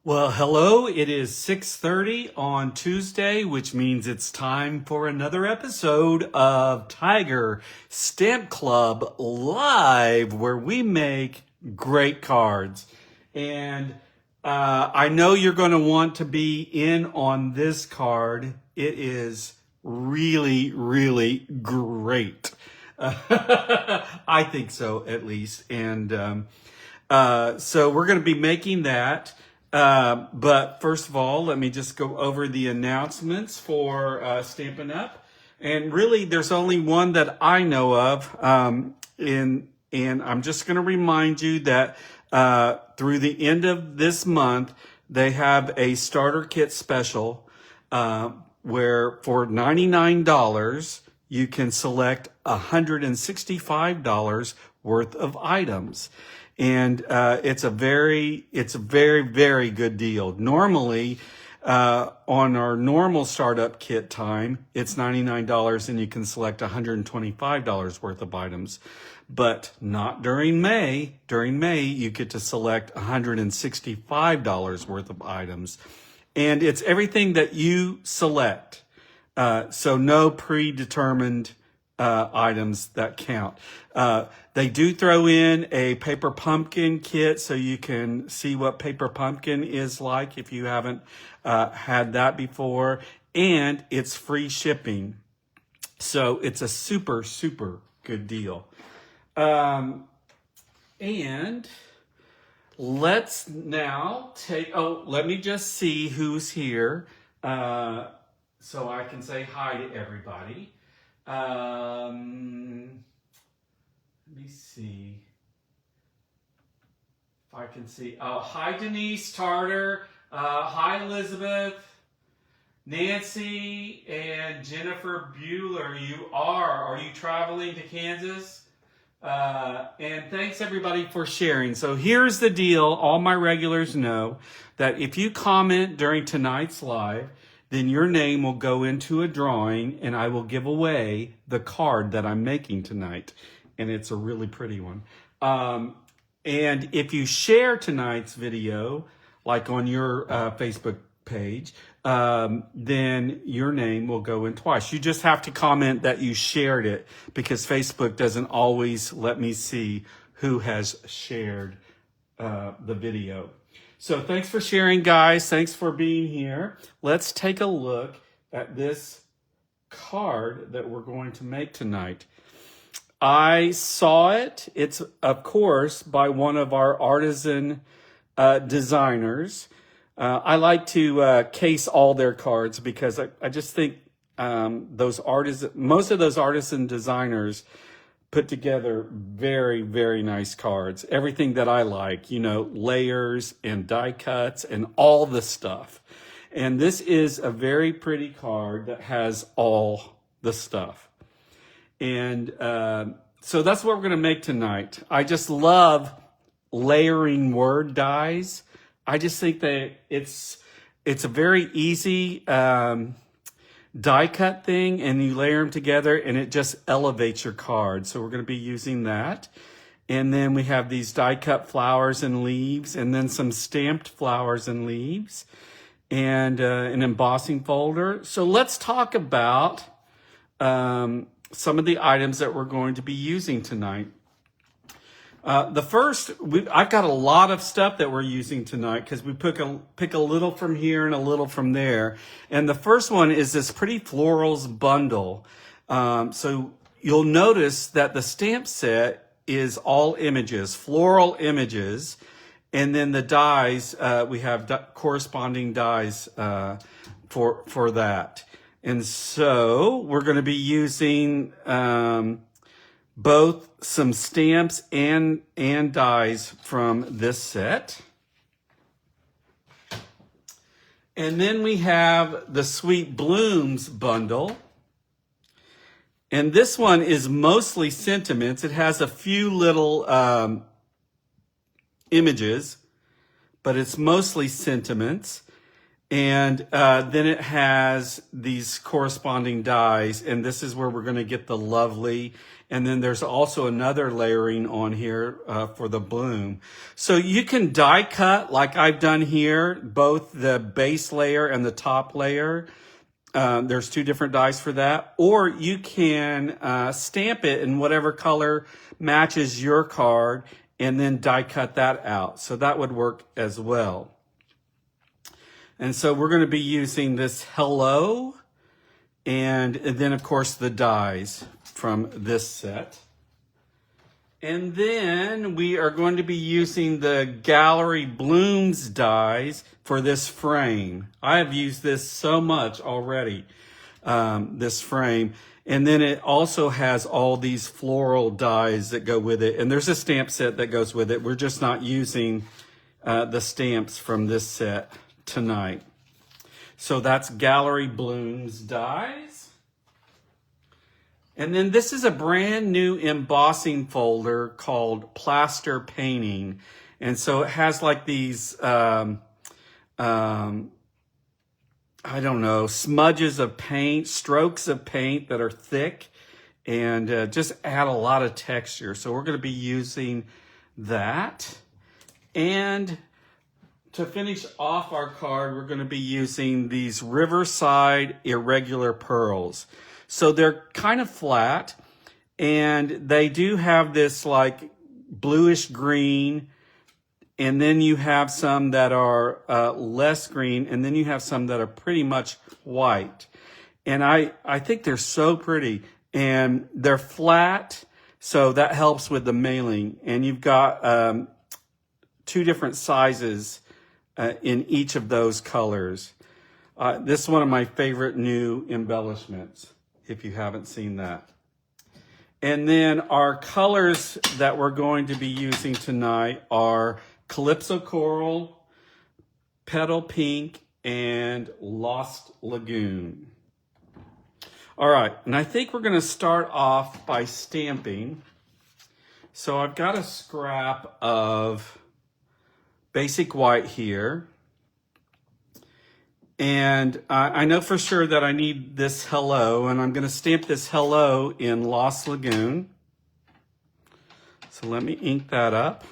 Well, hello. It is 6:30 on Tuesday, which means it's time for another episode of Tiger Stamp Club Live, where we make great cards. And I know you're going to want to be in on this card. It is really, really great. I think so, at least. And so we're going to be making that. But first of all, let me just go over the announcements for Stampin' Up. And really, there's only one that I know of. And I'm just going to remind you that through the end of this month, they have a starter kit special where for $99, you can select $165 worth of items. And it's a very, very good deal. Normally, on our normal startup kit time, it's $99 and you can select $125 worth of items. But not during May. During May, you get to select $165 worth of items. And it's everything that you select. So no predetermined items that count. They do throw in a paper pumpkin kit so you can see what paper pumpkin is like if you haven't had that before. And it's free shipping. So it's a super, super good deal. And let's now let me just see who's here so I can say hi to everybody. Let me see if I can see. Oh, hi Denise Tarter. Hi Elizabeth, Nancy, and Jennifer Bueller. Are you traveling to Kansas? And thanks everybody for sharing. So here's the deal. All my regulars know that if you comment during tonight's live, then your name will go into a drawing and I will give away the card that I'm making tonight. And it's a really pretty one. And if you share tonight's video, like on your Facebook page, then your name will go in twice. You just have to comment that you shared it because Facebook doesn't always let me see who has shared the video. So thanks for sharing, guys. Thanks for being here. Let's take a look at this card that we're going to make tonight. I saw it. It's, of course, by one of our artisan designers. I like to case all their cards because I just think most of those artisan designers put together very, very nice cards. Everything that I like, layers and die cuts and all the stuff. And this is a very pretty card that has all the stuff. And so that's what we're going to make tonight. I just love layering word dies. I just think that it's a very easy die cut thing, and you layer them together and it just elevates your card. So we're going to be using that. And then we have these die cut flowers and leaves, and then some stamped flowers and leaves, and an embossing folder. So let's talk about some of the items that we're going to be using tonight. I've got a lot of stuff that we're using tonight because we pick a little from here and a little from there. And the first one is this pretty Florals bundle. So you'll notice that the stamp set is all images, floral images. And then the dies, we have corresponding dies for that. And so we're going to be using both some stamps and dies from this set. And then we have the Sweet Blooms bundle. And this one is mostly sentiments. It has a few little images, but it's mostly sentiments. And then it has these corresponding dies, and this is where we're going to get the lovely And then there's also another layering on here for the bloom. So you can die cut like I've done here, both the base layer and the top layer. There's two different dies for that. Or you can stamp it in whatever color matches your card and then die cut that out. So that would work as well. And so we're going to be using this hello and then of course the dies from this set. And then we are going to be using the Gallery Blooms dies for this frame. I have used this so much already, this frame. And then it also has all these floral dies that go with it. And there's a stamp set that goes with it. We're just not using the stamps from this set tonight. So that's Gallery Blooms dies. And then this is a brand new embossing folder called Plaster Painting. And so it has like these, I don't know, smudges of paint, strokes of paint that are thick and just add a lot of texture. So we're going to be using that. And to finish off our card, we're going to be using these Riverside Irregular Pearls. So they're kind of flat, and they do have this like bluish green, and then you have some that are less green, and then you have some that are pretty much white. And I think they're so pretty, and they're flat, so that helps with the mailing. And you've got two different sizes in each of those colors. This is one of my favorite new embellishments, if you haven't seen that. And then our colors that we're going to be using tonight are Calypso Coral, Petal Pink, and Lost Lagoon. All right, and I think we're gonna start off by stamping. So I've got a scrap of basic white here. And I know for sure that I need this hello, and I'm going to stamp this hello in Lost Lagoon. So let me ink that up.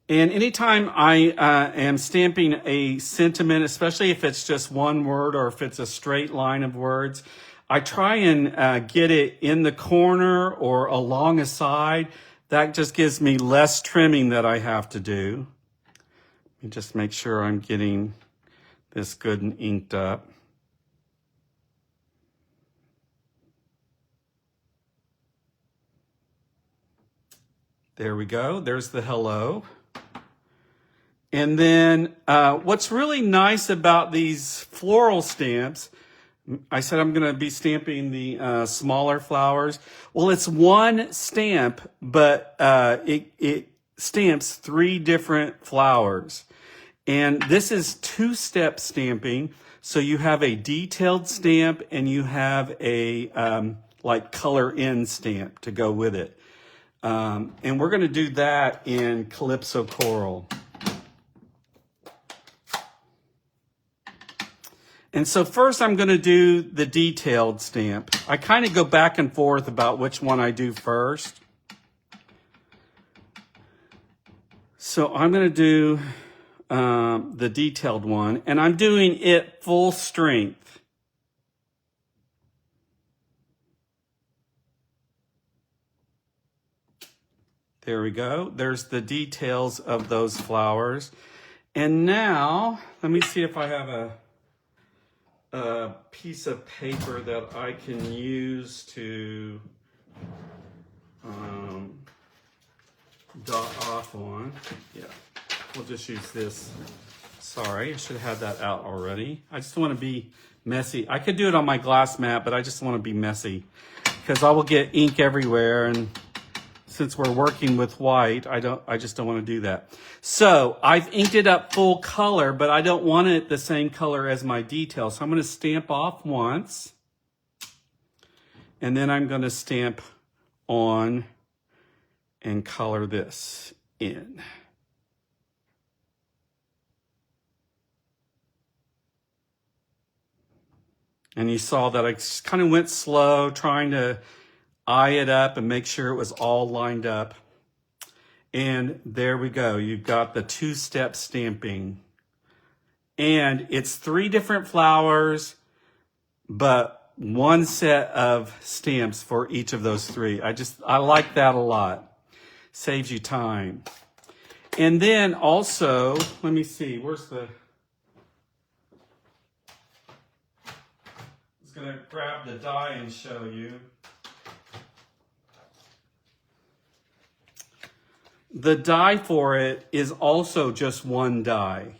And anytime I am stamping a sentiment, especially if it's just one word or if it's a straight line of words, I try and get it in the corner or along a side. That just gives me less trimming that I have to do. Let me just make sure I'm getting this good and inked up. There we go. There's the hello. And then what's really nice about these floral stamps, I said I'm going to be stamping the smaller flowers. Well, it's one stamp, but it stamps 3 different flowers. And this is 2-step stamping. So you have a detailed stamp and you have a like color in stamp to go with it. And we're going to do that in Calypso Coral. And so first I'm going to do the detailed stamp. I kind of go back and forth about which one I do first. So I'm going to do the detailed one, and I'm doing it full strength. There we go. There's the details of those flowers. And now, let me see if I have a piece of paper that I can use to dot off on. Yeah, we'll just use this. Sorry, I should have had that out already. I just want to be messy. I could do it on my glass mat, but I just want to be messy because I will get ink everywhere, and since we're working with white, I just don't want to do that. So I've inked it up full color, but I don't want it the same color as my detail. So I'm going to stamp off once, and then I'm going to stamp on and color this in. And you saw that I kind of went slow, trying to eye it up and make sure it was all lined up. And there we go. You've got the two-step stamping. And it's 3 different flowers, but 1 set of stamps for each of those 3. I like that a lot. Saves you time. And then also, let me see, where's the... I was going to grab the die and show you. The die for it is also just 1 die.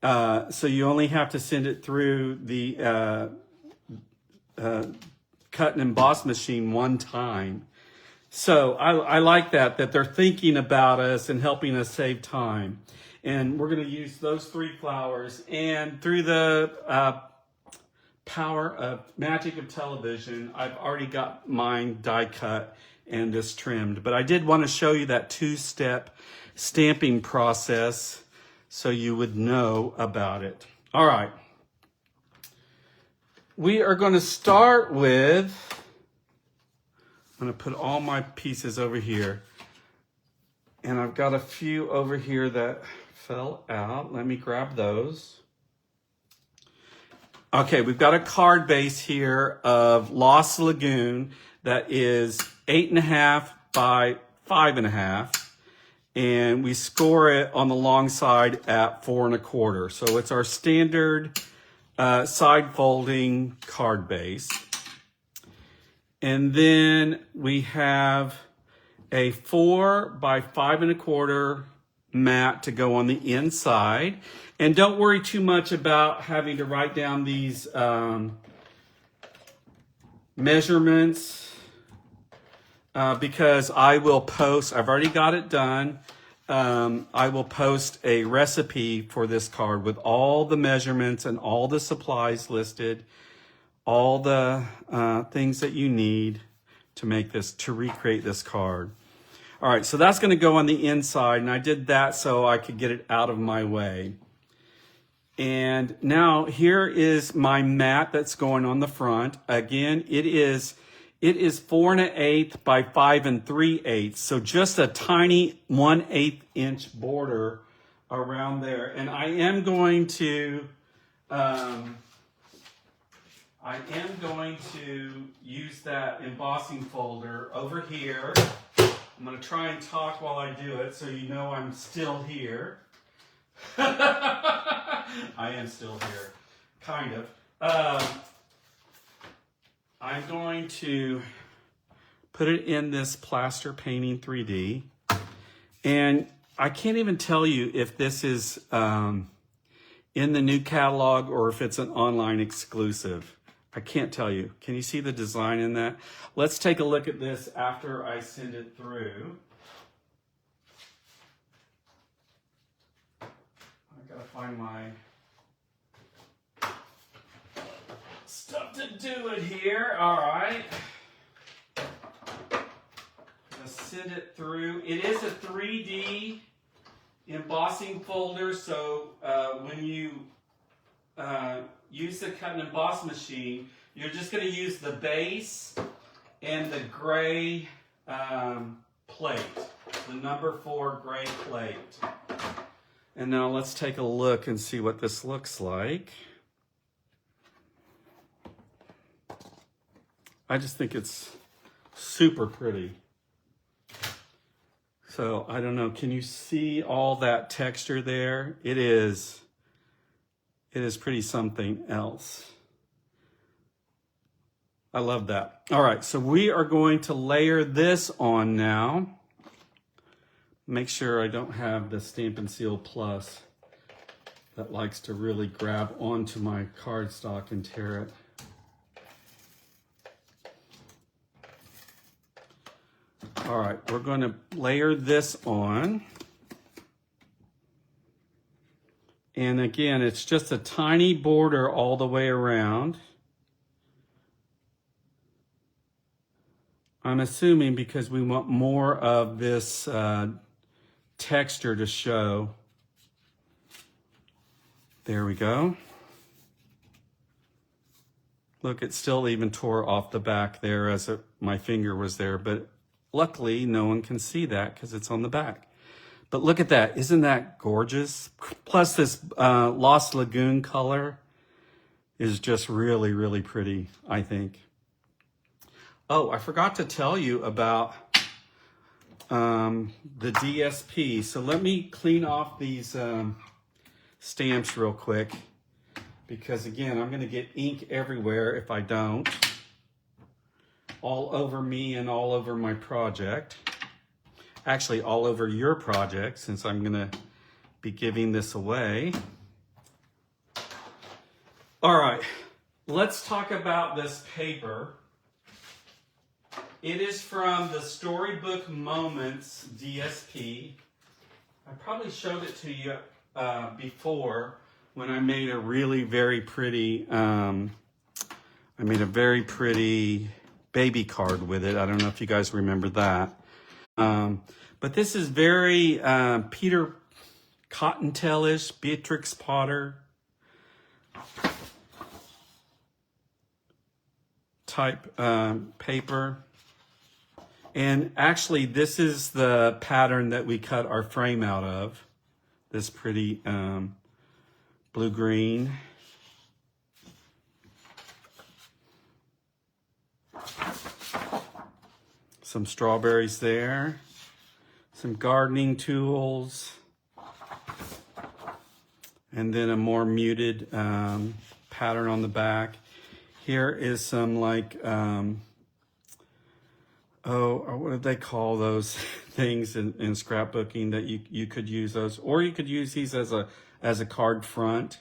So you only have to send it through the cut and emboss machine 1 time. So I like that they're thinking about us and helping us save time. And we're going to use those 3 flowers. And through the power of magic of television, I've already got mine die cut and this trimmed. But I did want to show you that 2-step stamping process so you would know about it. All right. We are going to start with, I'm going to put all my pieces over here. And I've got a few over here that fell out. Let me grab those. Okay, we've got a card base here of Lost Lagoon that is 8.5 by 5.5. And we score it on the long side at 4 1/4. So it's our standard side folding card base. And then we have a 4 by 5 1/4 mat to go on the inside. And don't worry too much about having to write down these measurements because I will post, I've already got it done. I will post a recipe for this card with all the measurements and all the supplies listed, all the things that you need to make this, to recreate this card. All right, so that's going to go on the inside, and I did that so I could get it out of my way. And now here is my mat that's going on the front. Again, it is 4 1/8 by 5 3/8. So just a tiny 1/8 inch border around there. And I am going to use that embossing folder over here. I'm going to try and talk while I do it so you know I'm still here. I am still here, kind of. I'm going to put it in this plaster painting 3D. And I can't even tell you if this is in the new catalog or if it's an online exclusive. I can't tell you. Can you see the design in that? Let's take a look at this after I send it through. I gotta find my stuff to do it here. All right. Let's send it through. It is a 3D embossing folder, so when you use the cut and emboss machine, you're just going to use the base and the gray plate, the number 4 gray plate. And now let's take a look and see what this looks like. I just think it's super pretty. So I don't know, can you see all that texture there? It is pretty something else. I love that. All right, so we are going to layer this on now. Make sure I don't have the Stampin' Seal Plus that likes to really grab onto my cardstock and tear it. All right, we're going to layer this on. And again, it's just a tiny border all the way around. I'm assuming because we want more of this texture to show. There we go. Look, it still even tore off the back there as my finger was there, but luckily no one can see that because it's on the back. But look at that. Isn't that gorgeous? Plus this Lost Lagoon color is just really, really pretty, I think. Oh, I forgot to tell you about the DSP. So let me clean off these stamps real quick, because again, I'm going to get ink everywhere if I don't. All over me and all over my project. Actually, all over your project, since I'm going to be giving this away. All right, let's talk about this paper. It is from the Storybook Moments DSP. I probably showed it to you before when I made a really very pretty, baby card with it. I don't know if you guys remember that. But this is very Peter Cottontail-ish, Beatrix Potter type paper. And actually, this is the pattern that we cut our frame out of. This pretty blue-green. Some strawberries there. Some gardening tools. And then a more muted pattern on the back. Here is some like, what do they call those things in scrapbooking that you could use those, or you could use these as a card front.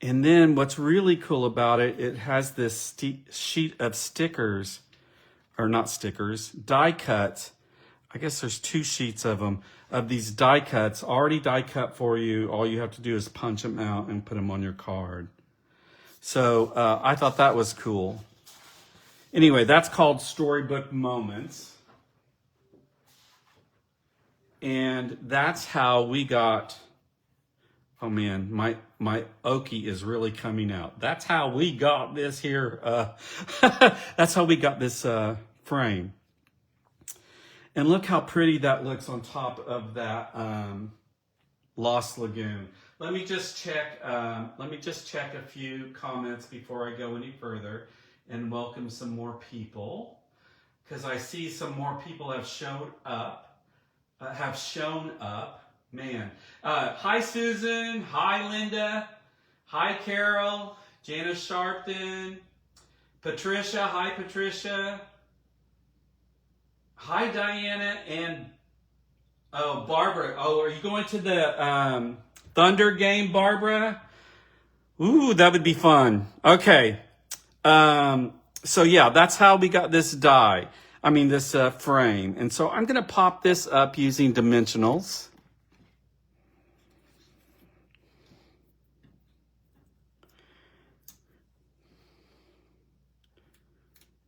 And then what's really cool about it, it has this sheet of stickers, or not stickers, die cuts. I guess there's 2 sheets of them, of these die cuts, already die cut for you. All you have to do is punch them out and put them on your card. So I thought that was cool. Anyway, that's called Storybook Moments. And that's how we got, oh man, my Okie is really coming out. That's how we got this here. That's how we got this frame. And look how pretty that looks on top of that Lost Lagoon. Let me just check a few comments before I go any further and welcome some more people, because I see some more people have shown up. Man. Hi, Susan. Hi, Linda. Hi, Carol. Janice Sharpton. Patricia. Hi, Patricia. Hi, Diana. And, Barbara. Oh, are you going to the Thunder game, Barbara? Ooh, that would be fun. Okay. So, yeah, that's how we got this this frame. And so I'm going to pop this up using dimensionals.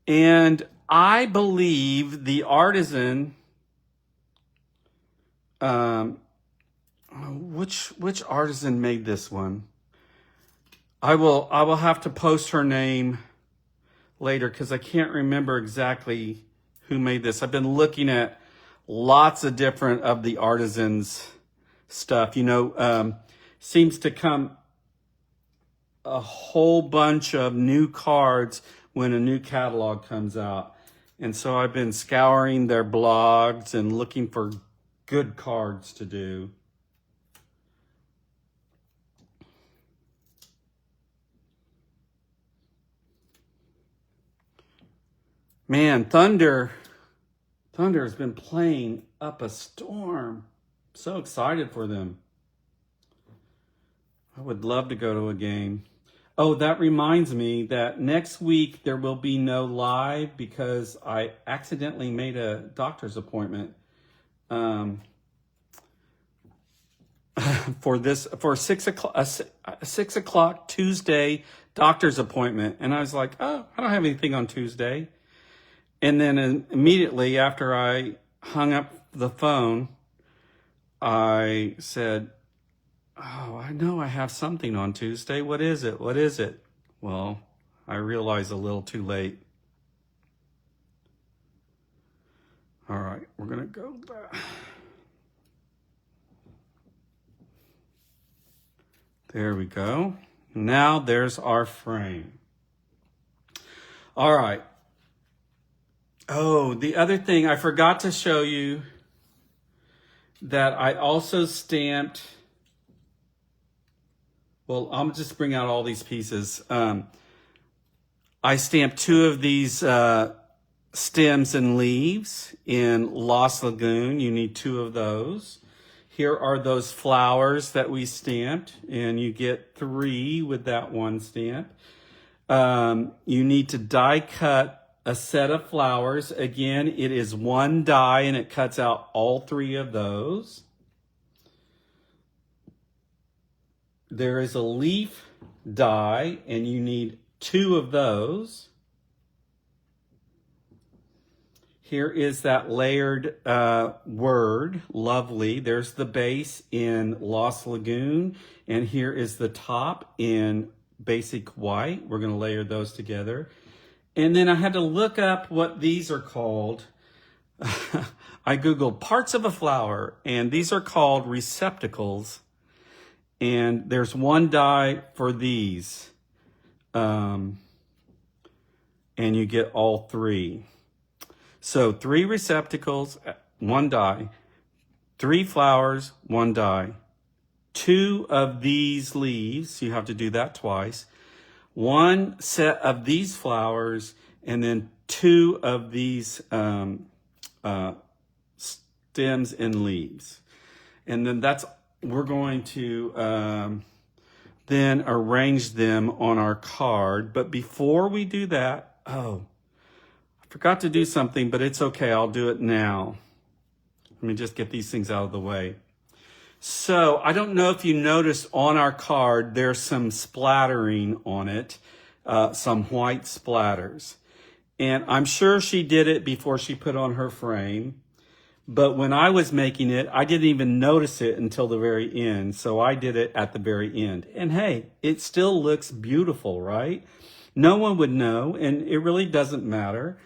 And I believe the artisan, which artisan made this one? I will have to post her name later because I can't remember exactly who made this. I've been looking at lots of different of the artisans' stuff. Seems to come a whole bunch of new cards when a new catalog comes out. And so I've been scouring their blogs and looking for good cards to do. Man, Thunder has been playing up a storm. I'm so excited for them. I would love to go to a game. Oh, that reminds me that next week there will be no live because I accidentally made a doctor's appointment for 6 o'clock Tuesday doctor's appointment. And I was like, oh, I don't have anything on Tuesday. And then immediately after I hung up the phone, I said, Oh, I know I have something on Tuesday. What is it? What is it? Well, I realize a little too late. All right, we're going to go back. There we go. Now there's our frame. All right. Oh, the other thing I forgot to show you that I also stamped. Well, I'll just bring out all these pieces. I stamped 2 of these stems and leaves in Lost Lagoon. You need 2 of those. Here are those flowers that we stamped, and you get 3 with that one stamp. You need to die cut a set of flowers. Again, it is 1 die, and it cuts out all 3 of those. There is a leaf die, and you need 2 of those. Here is that layered word, lovely. There's the base in Lost Lagoon, and here is the top in Basic White. We're going to layer those together. And then I had to look up what these are called. I Googled parts of a flower, and these are called receptacles. And there's 1 die for these. And you get all 3. So 3 receptacles, 1 die, 3 flowers, 1 die, 2 of these leaves, you have to do that twice, 1 set of these flowers, and then 2 of these stems and leaves. And then we're going to then arrange them on our card. But before we do that, forgot to do something, but it's okay. I'll do it now. Let me just get these things out of the way. So I don't know if you noticed on our card, there's some splattering on it, some white splatters. And I'm sure she did it before she put on her frame. But when I was making it, I didn't even notice it until the very end. So I did it at the very end. And hey, it still looks beautiful, right? No one would know, and it really doesn't matter.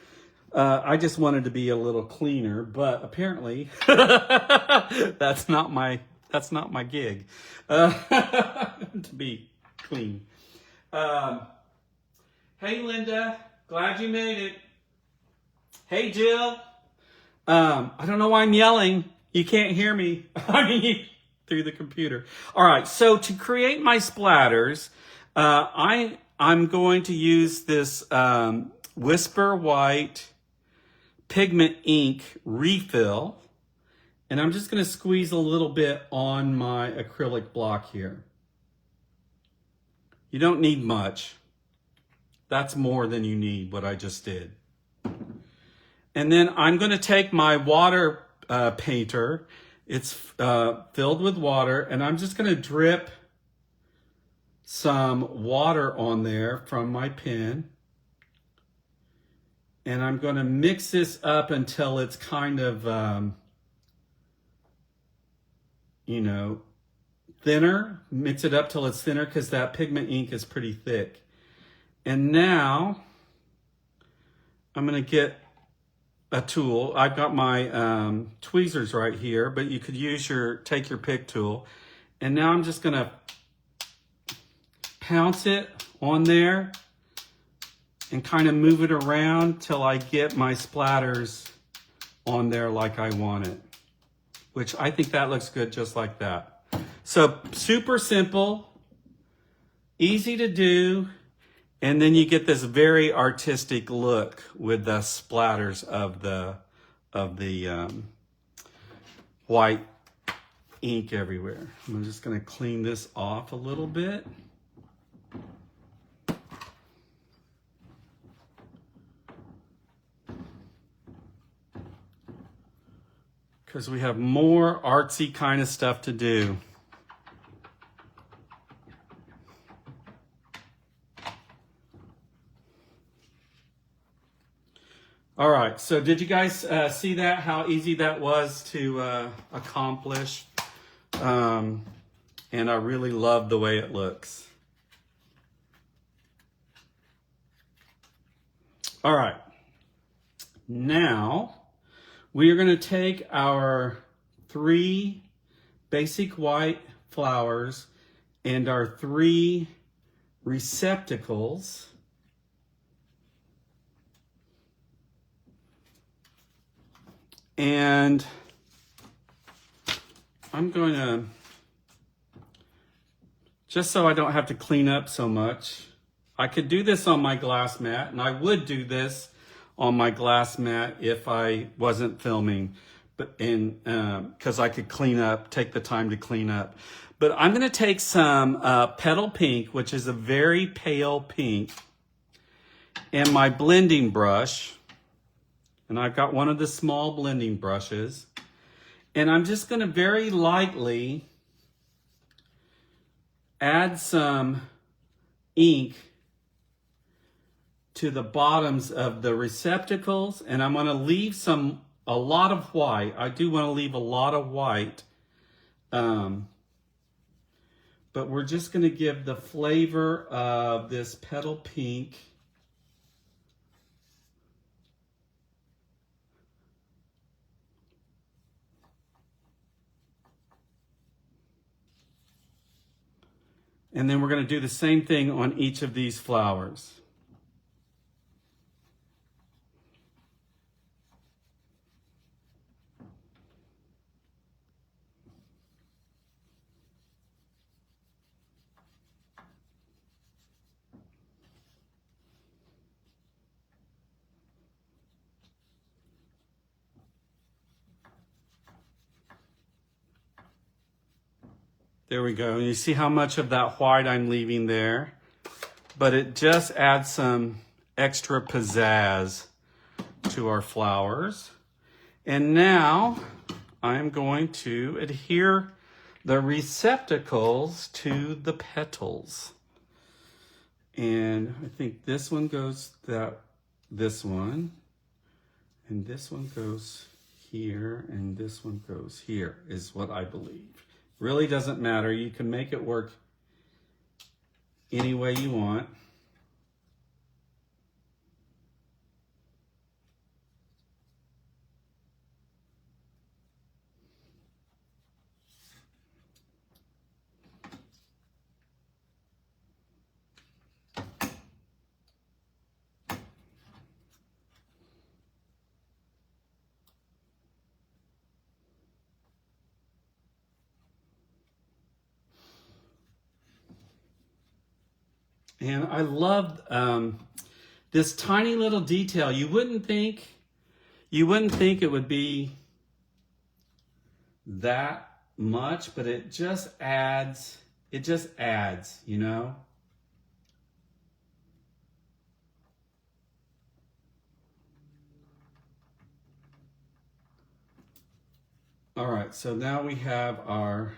I just wanted to be a little cleaner, but apparently that's not my gig, to be clean. Hey, Linda, glad you made it. Hey, Jill. I don't know why I'm yelling. You can't hear me. I mean, through the computer. All right, so to create my splatters, I'm going to use this Whisper White pigment ink refill, and I'm just going to squeeze a little bit on my acrylic block here. You don't need much. That's more than you need, what I just did. And then I'm going to take my water painter. It's filled with water, and I'm just going to drip some water on there from my pen. And I'm going to mix this up until it's kind of, thinner. Mix it up till it's thinner because that pigment ink is pretty thick. And now I'm going to get a tool. I've got my tweezers right here, but you could take your pick tool. And now I'm just going to pounce it on there and kind of move it around till I get my splatters on there like I want it, which I think that looks good just like that. So super simple, easy to do, and then you get this very artistic look with the splatters of the white ink everywhere. I'm just going to clean this off a little bit. Because we have more artsy kind of stuff to do. All right, so did you guys see that, how easy that was to accomplish? and I really love the way it looks. All right, now we are going to take our 3 basic white flowers and our 3 receptacles, and I'm going to, just so I don't have to clean up so much, I could do this on my glass mat, and I would do this on my glass mat if I wasn't filming, but because I could clean up, take the time to clean up. But I'm going to take some petal pink, which is a very pale pink, and my blending brush, and I've got one of the small blending brushes, and I'm just going to very lightly add some ink to the bottoms of the receptacles, and I'm going to leave a lot of white. I do want to leave a lot of white, but we're just going to give the flavor of this petal pink and then we're going to do the same thing on each of these flowers. There we go. You see how much of that white I'm leaving there? But it just adds some extra pizzazz to our flowers. And now I'm going to adhere the receptacles to the petals. And I think this one goes this one, and this one goes here, and this one goes here, is what I believe. Really doesn't matter. You can make it work any way you want. And I love this tiny little detail. You wouldn't think it would be that much, but it just adds, you know? All right, so now we have our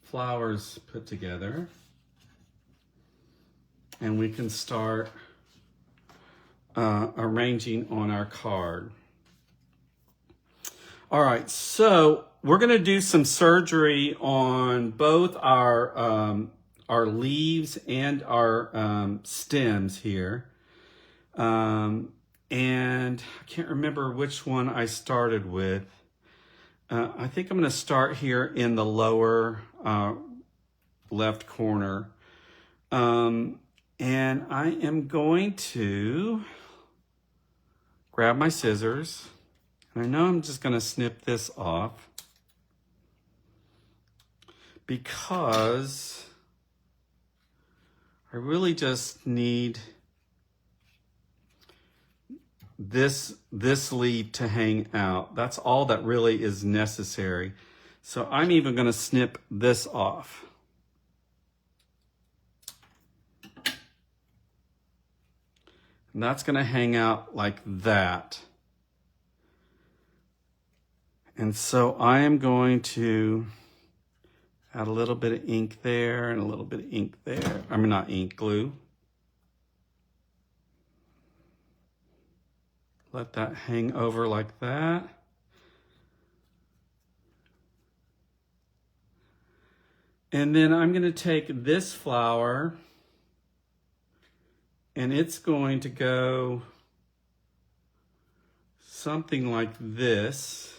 flowers put together. And we can start arranging on our card. All right, so we're going to do some surgery on both our leaves and our stems here. And I can't remember which one I started with. I think I'm going to start here in the lower left corner. And I am going to grab my scissors, and I know I'm just going to snip this off because I really just need this leaf to hang out. That's all that really is necessary. So I'm even going to snip this off. And that's going to hang out like that. And so I am going to add a little bit of ink there and a little bit of ink there. I mean, not ink, glue. Let that hang over like that. And then I'm going to take this flower and it's going to go something like this.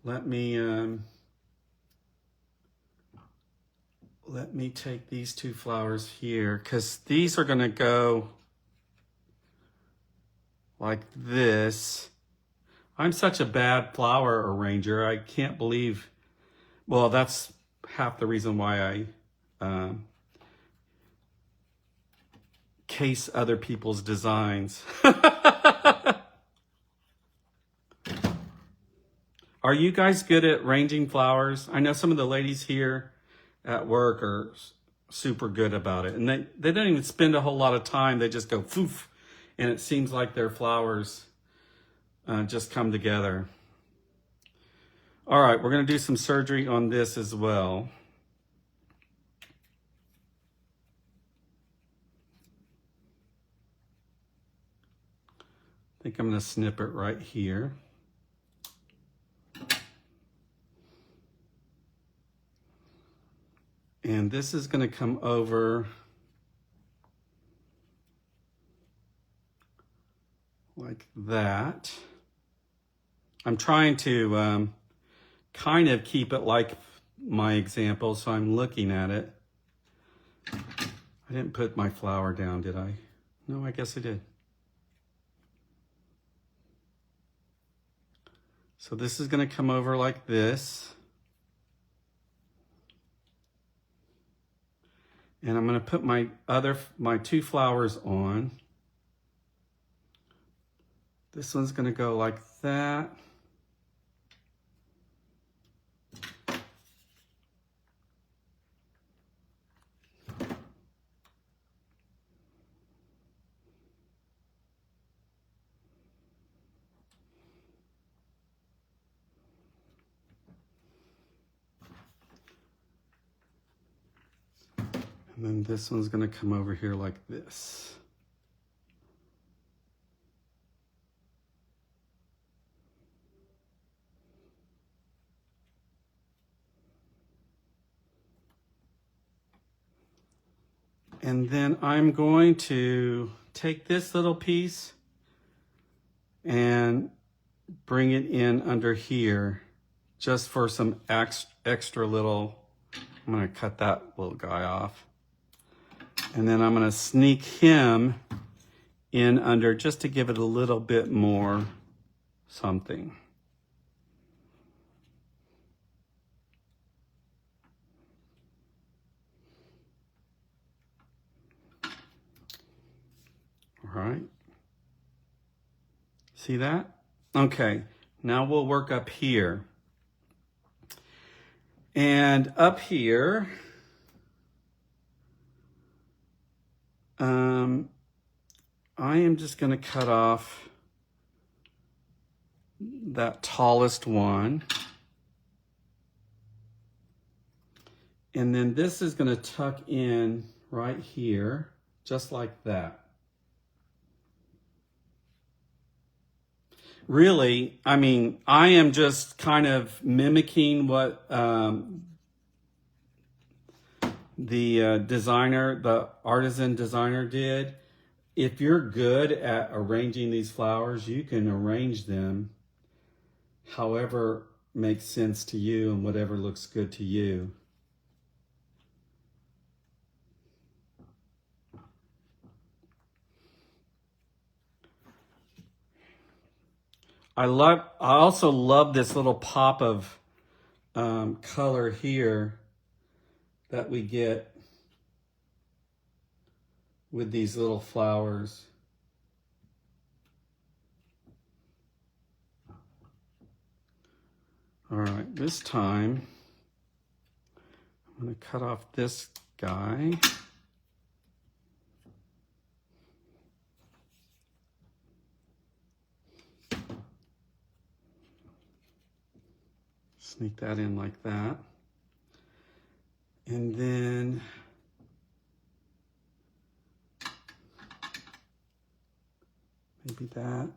Let me take these two flowers here, because these are going to go like this. I'm such a bad flower arranger. I can't believe, well, that's half the reason why I case other people's designs. Are you guys good at arranging flowers? I know some of the ladies here at work are super good about it. And they don't even spend a whole lot of time. They just go poof. And it seems like their flowers just come together. All right, we're going to do some surgery on this as well. I think I'm going to snip it right here. And this is going to come over like that. I'm trying to kind of keep it like my example, so I'm looking at it. I didn't put my flower down, did I? No, I guess I did. So this is going to come over like this. And I'm going to put my two flowers on. This one's going to go like that. And then this one's going to come over here like this. And then I'm going to take this little piece and bring it in under here just for some extra little, I'm going to cut that little guy off. And then I'm going to sneak him in under just to give it a little bit more something. All right. See that? Okay. Now we'll work up here. And up here, I am just going to cut off that tallest one. And then this is going to tuck in right here, just like that. Really, I mean, I am just kind of mimicking what the artisan designer did. If you're good at arranging these flowers, you can arrange them however makes sense to you and whatever looks good to you. I also love this little pop of color here that we get with these little flowers. All right, this time I'm going to cut off this guy. Sneak that in like that. And then maybe that.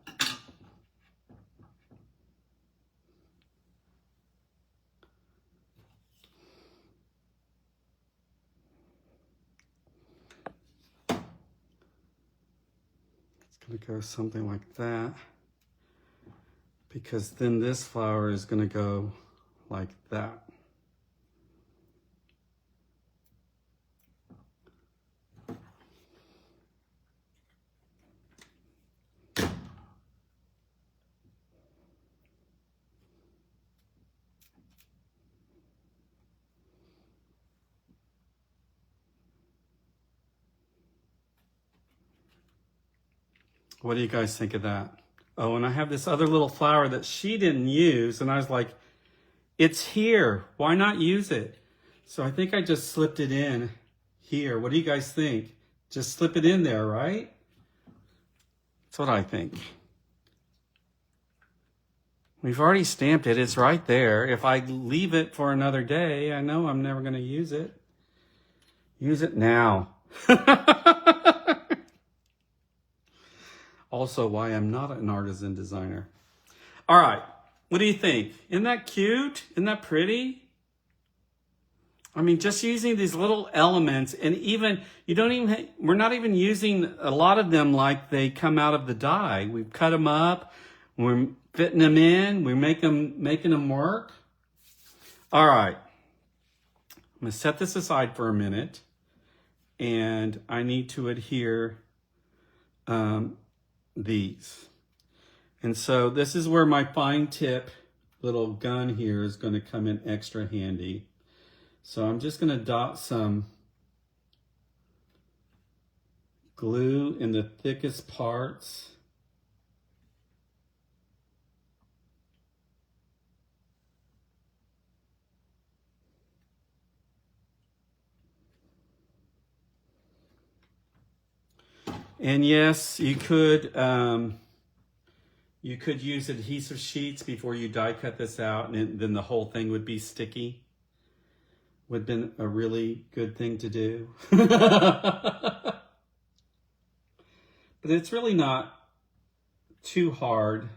going to go something like that, because then this flower is going to go like that. What do you guys think of that? Oh, and I have this other little flower that she didn't use, and I was like, it's here. Why not use it? So I think I just slipped it in here. What do you guys think? Just slip it in there, right? That's what I think. We've already stamped it. It's right there. If I leave it for another day, I know I'm never going to use it. Use it now. Also, why I'm not an artisan designer. All right, what do you think? Isn't that cute? Isn't that pretty? I mean, just using these little elements, and even, we're not even using a lot of them like they come out of the die. We've cut them up, we're fitting them in, we're making them work. All right, I'm gonna set this aside for a minute, and I need to adhere these. And so this is where my fine tip little gun here is going to come in extra handy. So I'm just going to dot some glue in the thickest parts. And yes, you could use adhesive sheets before you die cut this out, and then the whole thing would be sticky. Would have been a really good thing to do. But it's really not too hard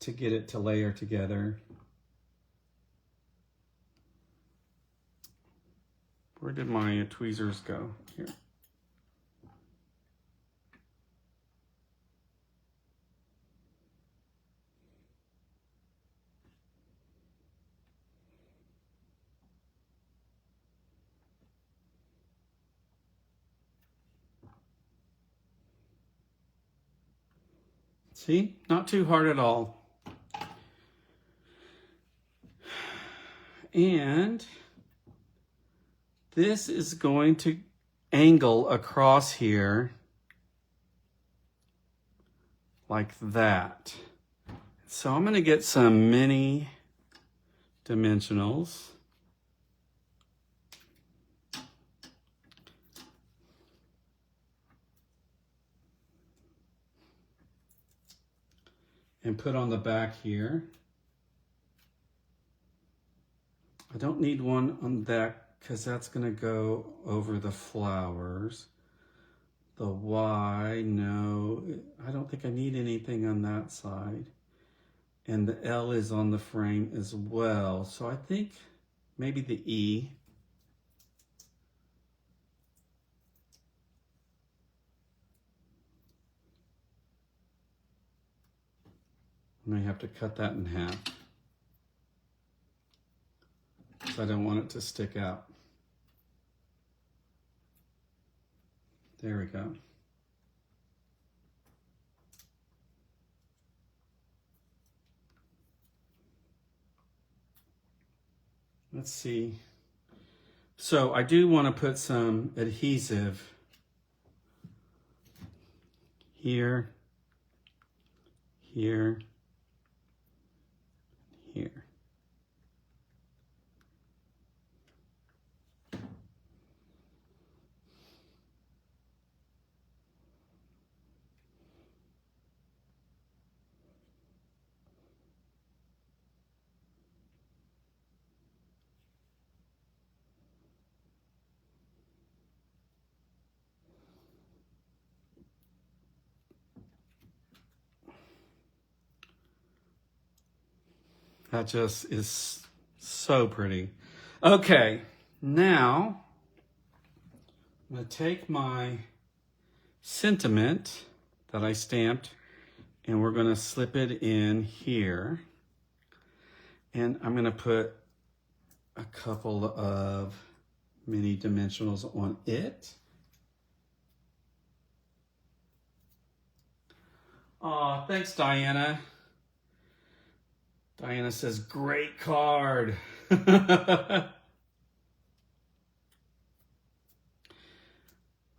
to get it to layer together. Where did my tweezers go? Here. See, not too hard at all. And this is going to angle across here like that. So I'm going to get some mini dimensionals. And put on the back here. I don't need one on that because that's going to go over the flowers. The Y, no, I don't think I need anything on that side. And the L is on the frame as well. So I think maybe the E. I may have to cut that in half, because I don't want it to stick out. There we go. Let's see. So I do want to put some adhesive here, here, here. That just is so pretty. Okay, now I'm going to take my sentiment that I stamped, and we're gonna slip it in here. And I'm gonna put a couple of mini dimensionals on it. Aw, thanks, Diana. Diana says, great card.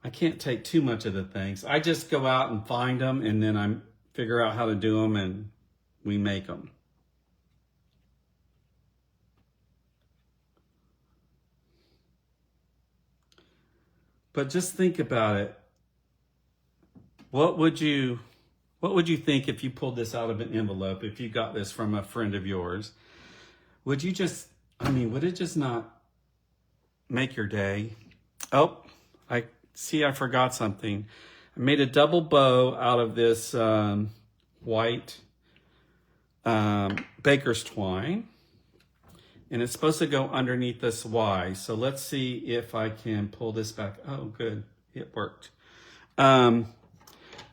I can't take too much of the things. I just go out and find them, and then I figure out how to do them, and we make them. But just think about it. What would you think if you pulled this out of an envelope, if you got this from a friend of yours? Would you just, would it just not make your day? Oh, I forgot something. I made a double bow out of this white baker's twine, and it's supposed to go underneath this Y. So let's see if I can pull this back. Oh, good, it worked.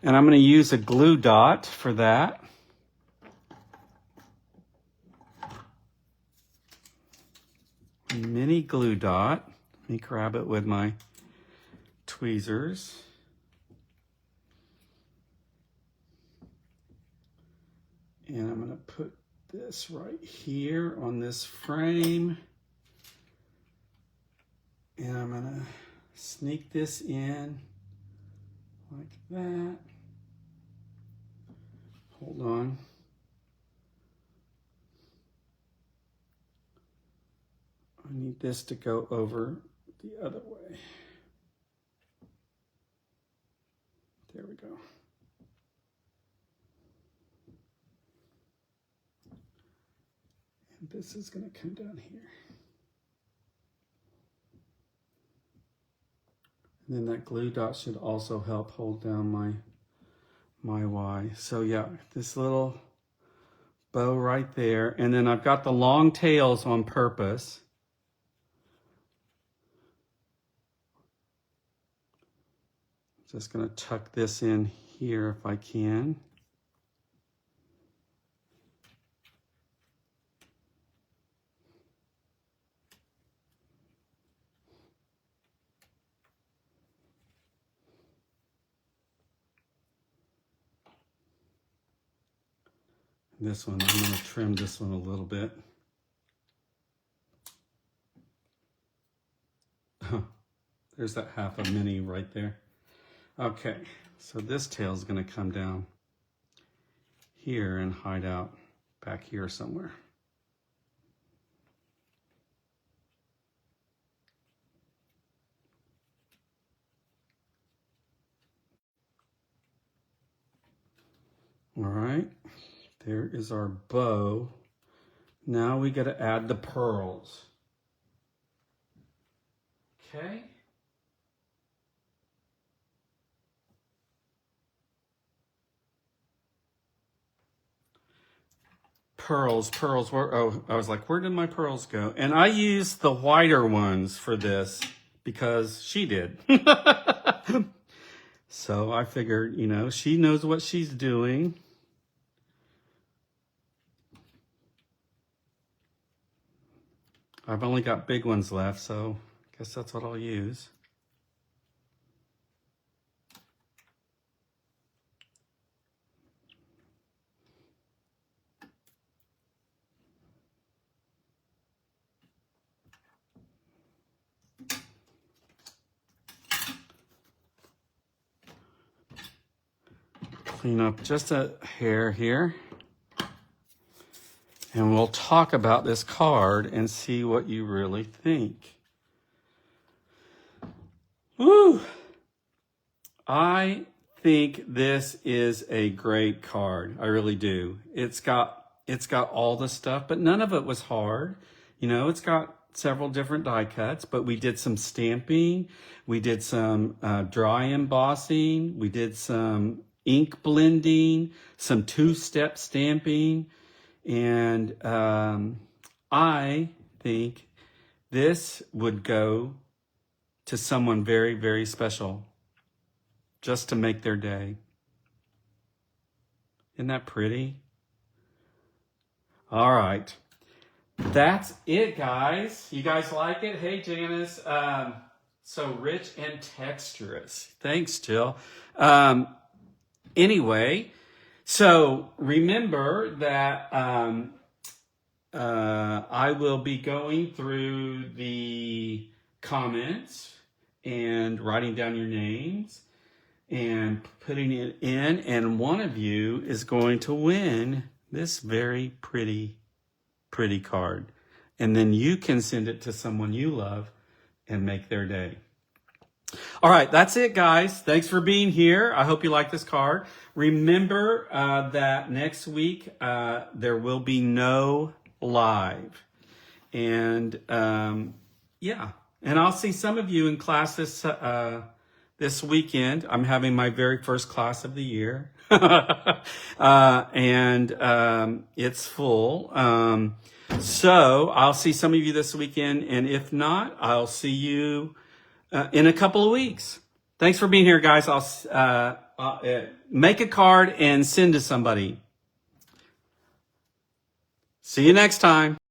And I'm going to use a glue dot for that. A mini glue dot. Let me grab it with my tweezers. And I'm going to put this right here on this frame. And I'm going to sneak this in like that. Hold on. I need this to go over the other way. There we go. And this is going to come down here. And then that glue dot should also help hold down my Y. So yeah, this little bow right there. And then I've got the long tails on purpose. Just gonna tuck this in here if I can. This one, I'm going to trim this one a little bit. There's that half a mini right there. Okay, so this tail is going to come down here and hide out back here somewhere. All right. There is our bow. Now we got to add the pearls. Okay. Pearls. Oh, I was like, where did my pearls go? And I used the whiter ones for this because she did. So I figured, she knows what she's doing. I've only got big ones left, so I guess that's what I'll use. Clean up just a hair here. And we'll talk about this card and see what you really think. Woo! I think this is a great card. I really do. It's got all the stuff, but none of it was hard. It's got several different die cuts, but we did some stamping. We did some dry embossing. We did some ink blending, some two-step stamping. And I think this would go to someone very, very special. just to make their day. Isn't that pretty? All right. That's it, guys. You guys like it? Hey, Janice. So rich and texturous. Thanks, Jill. Anyway, so remember that I will be going through the comments and writing down your names and putting it in, and one of you is going to win this very pretty card. And then you can send it to someone you love and make their day. All right, that's it, guys. Thanks for being here. I hope you like this card. Remember that next week there will be no live. And yeah, and I'll see some of you in class this weekend. I'm having my very first class of the year. And it's full. So I'll see some of you this weekend. And if not, I'll see you in a couple of weeks. Thanks for being here, guys. I'll make a card and send to somebody. See you next time.